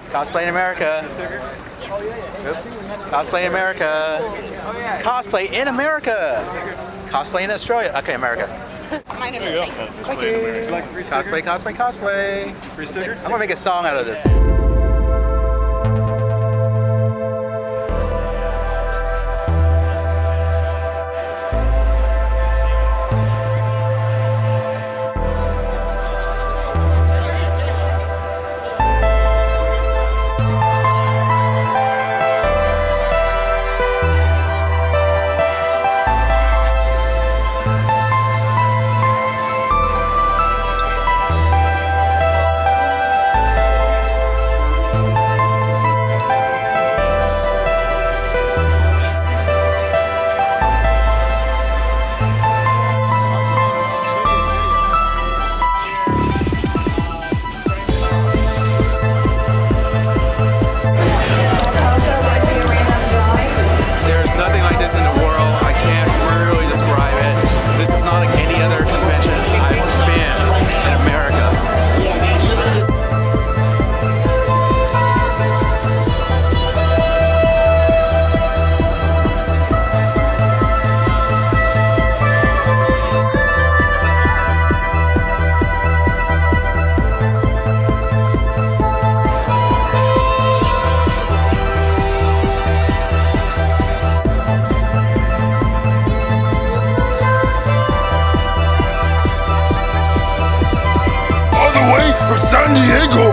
Cosplay in America. Yes. Cosplay in America. Cosplay in America. Cosplay in Australia. Okay, America. My name is Thank you. Would you like free cosplay, cosplay, cosplay. Free stickers? I'm gonna make a song out of this. San Diego,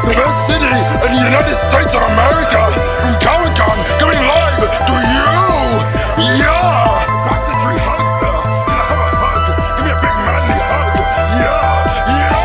the best city in the United States of America, from Comic-Con, coming live to you! Yeah! That's the 3 hugs, sir. Can I have a hug? Give me a big manly hug. Yeah! Yeah!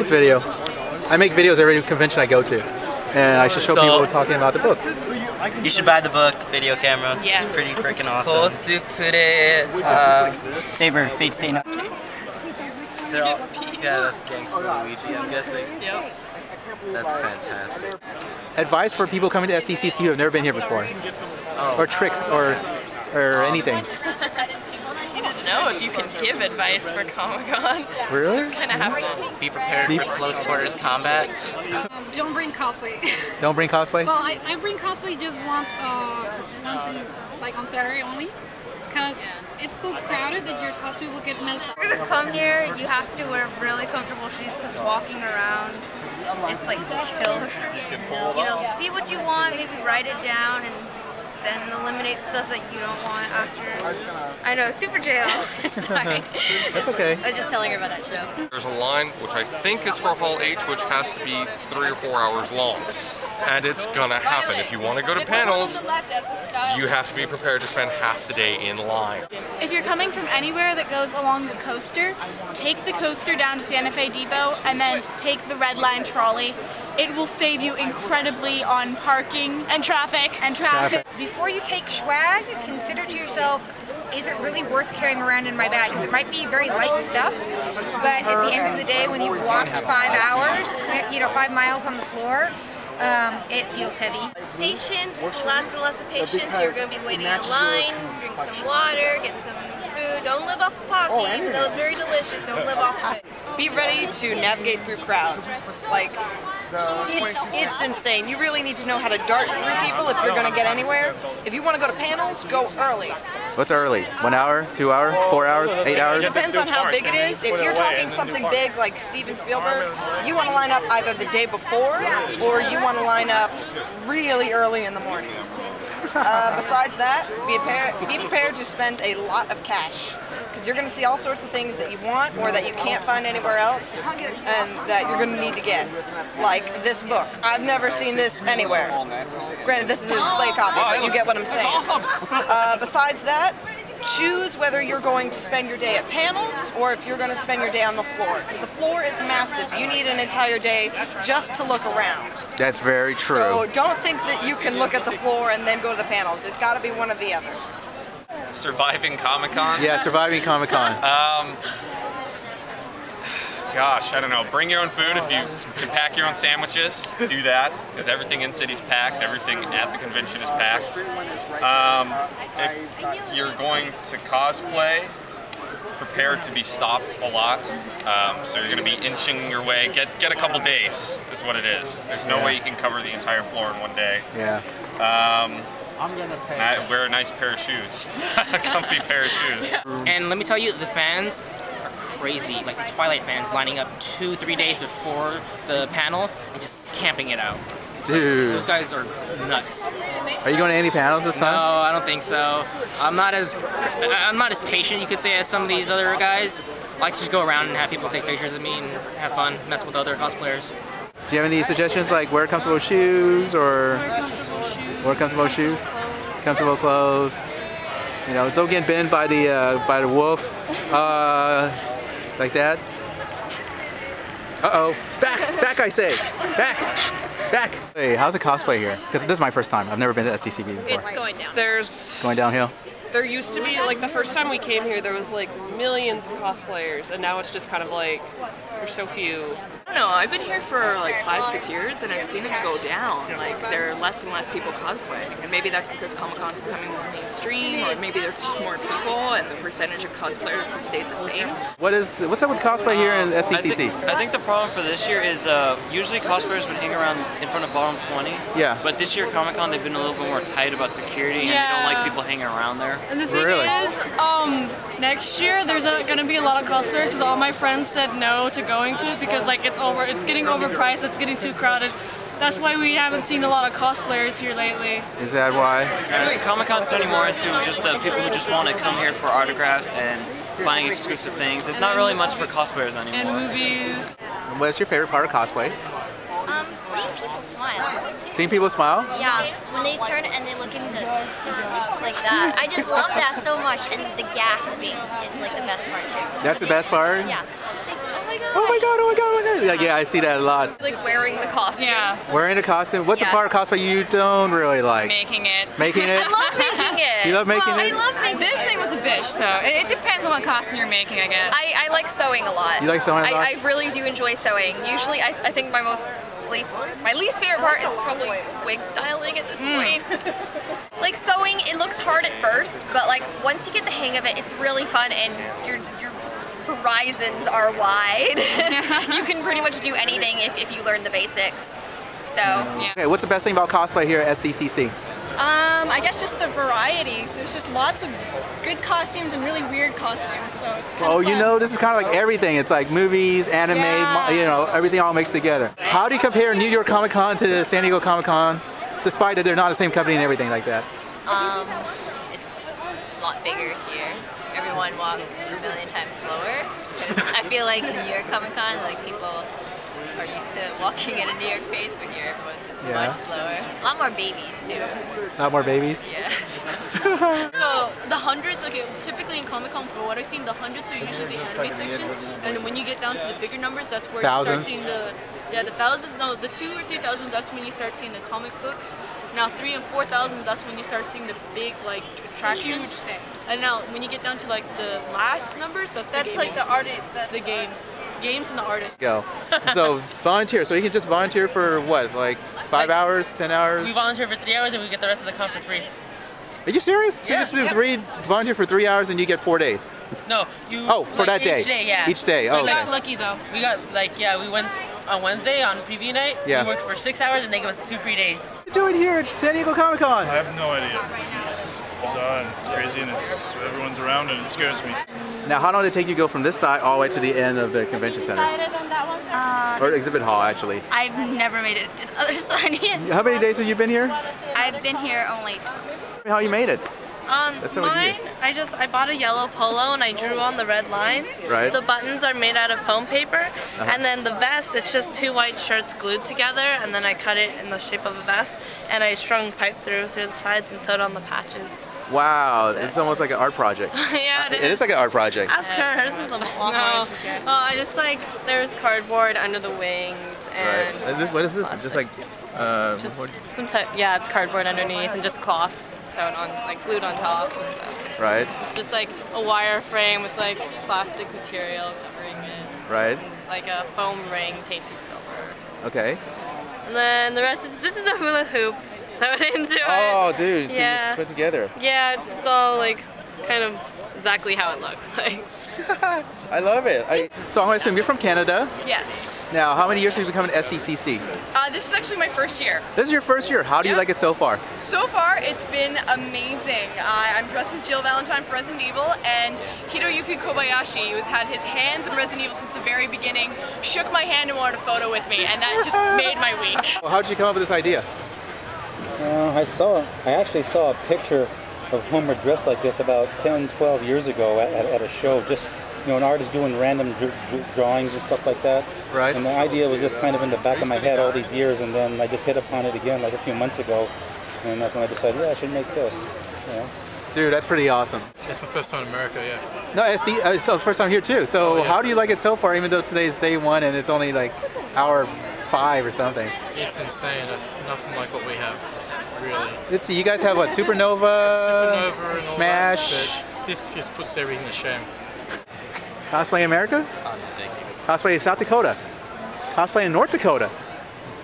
Video. I make videos every convention I go to, and I should show people talking about the book. You should buy the book, video camera. Yes. It's pretty freaking awesome. Cosplay, Saber, Fate Stay Night. they're all that's Gangsta Luigi, I'm guessing. Yep. That's fantastic. Advice for people coming to SDCC who have never been here before, or tricks, or anything. Know if you can give advice for Comic-Con. Really? You just kind of have to be prepared for close quarters combat. Don't bring cosplay. Don't bring cosplay? Well, I bring cosplay just once in, like on Saturday only, because it's so crowded that your cosplay will get messed up. If you're gonna come here, you have to wear really comfortable shoes because walking around, it's like killer. You know, see what you want, maybe write it down, and then eliminate stuff that you don't want after. I know, super jail. Sorry. That's okay. I was just telling her about that show. There's a line which I think is for Hall H, which has to be 3 or 4 hours long. And it's gonna happen. If you want to go to panels, you have to be prepared to spend half the day in line. if you're coming from anywhere that goes along the coaster, take the coaster down to Santa Fe Depot and then take the Red Line trolley. It will save you incredibly on parking and traffic. Before you take swag, consider to yourself, is it really worth carrying around in my bag? Because it might be very light stuff, but at the end of the day, when you walk 5 hours, 5 miles on the floor, it feels heavy. Patience, lots and lots of patience. You're going to be waiting in line, drink some water, get some food. Don't live off of Pocky, even though it's very delicious. Don't live off of it. Be ready to navigate through crowds. Like, it's insane. You really need to know how to dart through people if you're going to get anywhere. If you want to go to panels, go early. What's early? 1 hour, 2 hour, 4 hours, 8 hours? It depends on how big it is. If you're talking something big like Steven Spielberg, you want to line up either the day before or you want to line up really early in the morning. Besides that, be prepared to spend a lot of cash, because you're going to see all sorts of things that you want or that you can't find anywhere else and that you're going to need to get. Like this book. I've never seen this anywhere. Granted, this is a display copy, but you get what I'm saying. Besides that, choose whether you're going to spend your day at panels or if you're going to spend your day on the floor. Because the floor is massive. You need an entire day just to look around. That's very true. So don't think that you can look at the floor and then go to the panels. It's got to be one or the other. Surviving Comic-Con? Yeah, surviving Comic-Con. Gosh, I don't know. Bring your own food if you can pack your own sandwiches. Do that, because everything in city's packed. Everything at the convention is packed. If you're going to cosplay, prepare to be stopped a lot. So you're going to be inching your way. Get a couple days is what it is. There's no way you can cover the entire floor in one day. Yeah. Wear a nice pair of shoes. A comfy pair of shoes. And let me tell you, the fans are crazy. Like the Twilight fans lining up 2-3 days before the panel and just camping it out. Dude. Those guys are nuts. Are you going to any panels this time? No, I don't think so. I'm not as patient, you could say, as some of these other guys. I like to just go around and have people take pictures of me and have fun, mess with other cosplayers. Do you have any suggestions, like wear comfortable shoes or wear comfortable shoes, comfortable clothes? You know, don't get bitten by the wolf, like that. Uh-oh, back! I say, back. Hey, how's the cosplay here? Because this is my first time. I've never been to STCB before. It's going down. It's going downhill. There used to be, like the first time we came here, there was like millions of cosplayers, and now it's just kind of like, there's so few. I don't know, I've been here for like 5-6 years and I've seen it go down. Like there are less and less people cosplaying, and maybe that's because Comic-Con's becoming more mainstream, or maybe there's just more people and the percentage of cosplayers has stayed the same. What's up with cosplay here in STCC? I think the problem for this year is usually cosplayers would hang around in front of bottom 20. Yeah. But this year Comic-Con they've been a little bit more tight about security and they don't like people hanging around there. And the thing is, next year there's going to be a lot of cosplayers because all my friends said no to going to it because like it's getting overpriced, it's getting too crowded. That's why we haven't seen a lot of cosplayers here lately. Is that why? I think Comic-Con's turning more into just people who just want to come here for autographs and buying exclusive things. It's not really much for cosplayers anymore. And movies. What's your favorite part of cosplay? Seeing people smile. Seeing people smile? Yeah, when they turn and they look at me like that. I just love that so much, and the gasping is like the best part too. That's the best part? Yeah. Oh my god, oh my god, oh my god. Like, yeah, I see that a lot. Like wearing the costume. Yeah. Wearing a costume? What's the part of cosplay you don't really like? Making it. Making it? I love making it. You love making it? I love making this thing was a bitch, so it depends on what costume you're making, I guess. I like sewing a lot. You like sewing a lot? I really do enjoy sewing. Usually I think my least favorite part is probably wig styling at this point. Like sewing, it looks hard at first, but like once you get the hang of it, it's really fun and your horizons are wide. You can pretty much do anything if you learn the basics. So, yeah. Okay, what's the best thing about cosplay here at SDCC? I guess just the variety. There's just lots of good costumes and really weird costumes, so it's kind of fun. You know, this is kind of like everything. It's like movies, anime, you know, everything all mixed together. How do you compare New York Comic Con to San Diego Comic Con, despite that they're not the same company and everything like that? It's a lot bigger here. Everyone walks a million times slower. I feel like the New York Comic Con, like people are used to walking at a New York pace, but here everyone's just Yeah. much slower. A lot more babies too. Not more babies? Yeah. So the hundreds, okay, typically in Comic-Con, for what I've seen, the hundreds are usually the anime sections, and then when you get down to the bigger numbers, that's where Thousands? you start seeing the 1,000, no, the 2,000 or 3,000, that's when you start seeing the comic books. Now 3,000 and 4,000, that's when you start seeing the big like attractions. And now when you get down to like the last numbers, that's like the artist, the games and the artists. Go. So volunteer. So you can just volunteer for what, like 5 hours, 10 hours? We volunteer for 3 hours and we get the rest of the con for free. Are you serious? So Yeah, you just do yeah. volunteer for 3 hours and you get 4 days? No, you. Oh, for that day. Each day, yeah. Each day. Oh, We okay. got lucky though. We got we went on Wednesday on preview night. Yeah. We worked for 6 hours and they gave us 2 free days. What are you doing here at San Diego Comic-Con? I have no idea. It's bizarre and it's crazy and everyone's around and it scares me. Now, how long did it take you to go from this side all the way to the end of the convention center? on that one, Or exhibit hall, actually. I've never made it to the other side yet. How many days have you been here? I've been here only. How you made it? That's so Mine, easy. I bought a yellow polo and I drew on the red lines. Right. The buttons are made out of foam paper, Uh-huh. and then the vest, it's just 2 white shirts glued together, and then I cut it in the shape of a vest, and I strung pipe through the sides and sewed on the patches. Wow, it's almost like an art project. Yeah, It is like an art project. Ask her, hers is a lot more No, intricate. I just like there's cardboard under the wings Right. and And what is this? Just like, what- some type. Yeah, it's cardboard underneath and just cloth sewn on, like glued on top. And stuff. right, It's just like a wire frame with like plastic material covering it, right. like a foam ring painted silver. Okay. And then the rest is this is a hula hoop sewed into it. Oh, dude, so you yeah. just put together. Yeah, it's just all like kind of exactly how it looks like. I love it. So I assume you're from Canada. Yes. Now, how many years have you become an SDCC? This is actually my first year. This is your first year. How do you like it so far? So far, it's been amazing. I'm dressed as Jill Valentine from Resident Evil, and Hiroyuki Kobayashi, who's had his hands in Resident Evil since the very beginning, shook my hand and wanted a photo with me, and that just made my week. Well, how did you come up with this idea? I actually saw a picture of Homer dressed like this about 10, 12 years ago at a show. Just, you know, an artist doing random drawings and stuff like that. Right. And the idea was just kind of in the back of my head all these years, and then I just hit upon it again like a few months ago, and that's when I decided, yeah, I should make this. You know? Dude, that's pretty awesome. It's my first time in America, yeah. No, SD, so first time here too. So how do you like it so far, even though today's day 1 and it's only like hour 5 or something? It's insane. It's nothing like what we have. It's really... Let's see, you guys have what, Supernova, Supernova and Smash? all that, but this just puts everything to shame. Cosplay America? Thank you. Cosplay in South Dakota? Cosplay in North Dakota?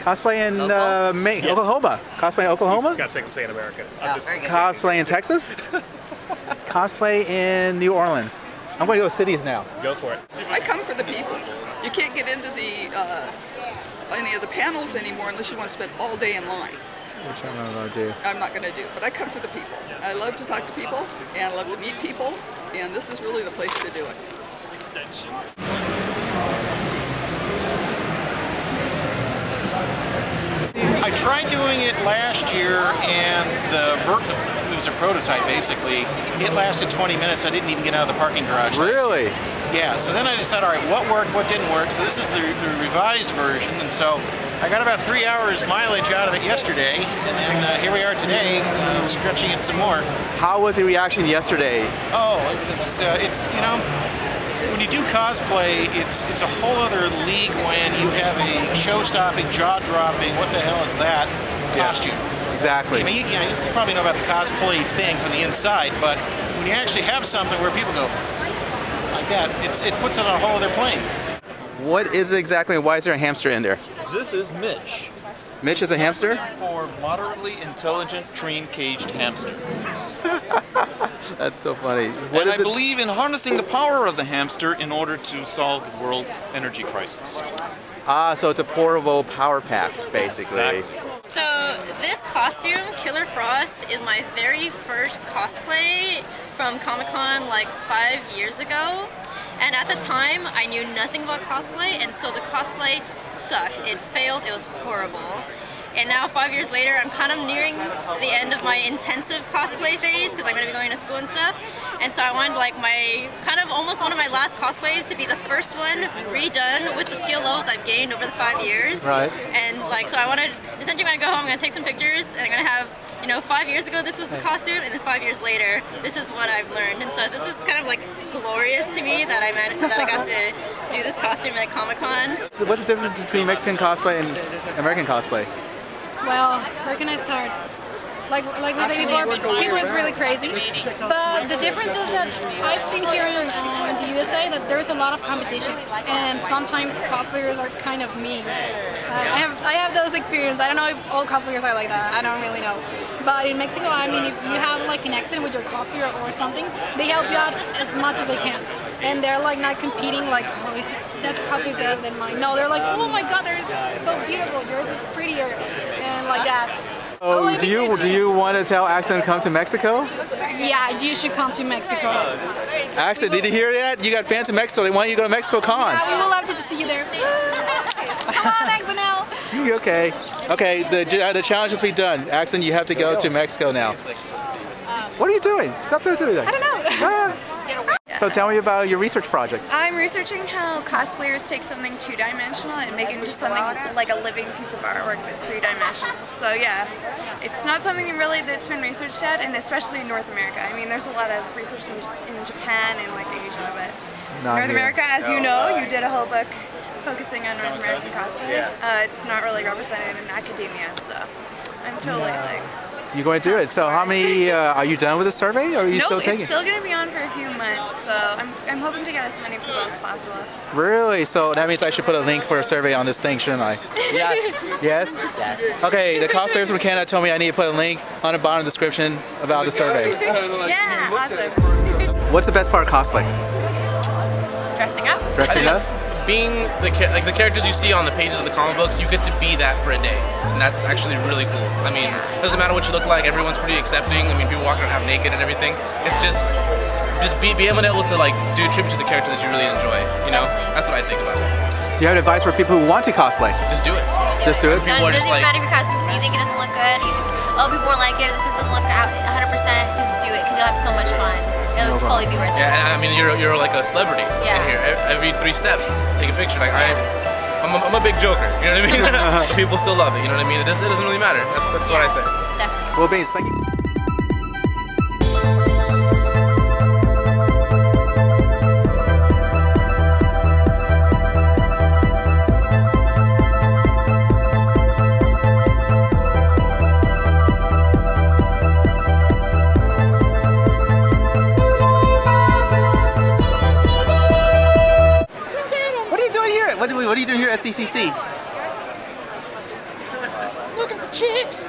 Cosplay in Oklahoma? Cosplay in Oklahoma? Got to say in America. Cosplay in Texas? Cosplay in New Orleans? I'm going to go cities now. Go for it. I come for the people. You can't get into the any of the panels anymore unless you want to spend all day in line. Which I'm not going to do. I'm not going to do, but I come for the people. I love to talk to people, and I love to meet people, and this is really the place to do it. Extension. I tried doing it last year, and it was a prototype basically. It lasted 20 minutes. I didn't even get out of the parking garage. Really? Yeah, so then I decided, all right, what worked, what didn't work. So this is the revised version, and so I got about 3 hours mileage out of it yesterday, and here we are today, stretching it some more. How was the reaction yesterday? Oh, it's you know, when you do cosplay, it's a whole other league when you have a show-stopping, jaw-dropping, what the hell is that costume? Exactly. I mean, you probably know about the cosplay thing from the inside, but when you actually have something where people go like that, it puts it on a whole other plane. What is it exactly? Why is there a hamster in there? This is Mitch. Mitch is a hamster? For moderately intelligent, trained, caged hamster. That's so funny. And I believe in harnessing the power of the hamster in order to solve the world energy crisis. Ah, so it's a portable power pack, basically. Exactly. So this costume, Killer Frost, is my very first cosplay from Comic-Con like 5 years ago. And at the time, I knew nothing about cosplay, and so the cosplay sucked. It failed, it was horrible. And now 5 years later, I'm kind of nearing the end of my intensive cosplay phase because I'm going to be going to school and stuff. And so I wanted like my, kind of almost one of my last cosplays to be the first one redone with the skill levels I've gained over the 5 years. Right. And like, so I wanted, essentially when I go home, I'm going to take some pictures and I'm going to have, you know, 5 years ago this was the costume, and then 5 years later this is what I've learned. And so this is kind of like glorious to me that I got to do this costume at Comic-Con. So what's the difference between Mexican cosplay and American cosplay? Well, where can I start? Like we said before, people is really crazy. But the difference is that I've seen here in the USA that there's a lot of competition, and sometimes cosplayers are kind of mean. I have those experiences. I don't know if all cosplayers are like that. I don't really know. But in Mexico, I mean, if you have like an accident with your cosplayer or something, they help you out as much as they can. And they're like not competing like, oh, that cosplay is better than mine. No, they're like, oh my god, they're so beautiful. Yours is prettier, and like that. Oh, do you want to tell Axel to come to Mexico? Yeah, you should come to Mexico. Axel, did you hear that? You got fans in Mexico. They want you to go to Mexico Con. Yeah, we would love to see you there. Come on, Axel. Okay. Okay, the challenge has been done. Axel, you have to go to Mexico now. What are you doing? Stop doing that. I don't know. So tell me about your research project. I'm researching how cosplayers take something two-dimensional and make it into something like a living piece of artwork that's three-dimensional. So yeah, it's not something really that's been researched yet, and especially in North America. I mean, there's a lot of research in Japan and like Asia, but North America, as you know, you did a whole book focusing on North American cosplay. It's not really represented in academia, so I'm totally like... You're going to do it. So how many, are you done with the survey, or are you still taking? It's still going to be on for a few months, so I'm hoping to get as many people as possible. Really? So that means I should put a link for a survey on this thing, shouldn't I? Yes. Yes? Yes. Okay, the cosplayers from Canada told me I need to put a link on the bottom description about the survey. Yeah, awesome. What's the best part of cosplay? Dressing up. Dressing up? Being the characters you see on the pages of the comic books, you get to be that for a day, and that's actually really cool. I mean, it doesn't matter what you look like; everyone's pretty accepting. I mean, people walking around half naked and everything. It's just being able to like do a tribute to the character that you really enjoy. You know, that's what I think about it. Do you have advice for people who want to cosplay? Just do it. Just do it. It doesn't even matter if your costume, you think it doesn't look good, people won't like it, this doesn't look 100%, just do it, because you'll have so much fun. It'll totally be worth it. Yeah, and I mean, you're like a celebrity in here. Every 3 steps, take a picture. Like I'm a big joker. You know what I mean? But people still love it. You know what I mean? It doesn't really matter. That's what I say. Definitely. Well, Beans, thank you. What are you doing here at CCC? Looking for chicks.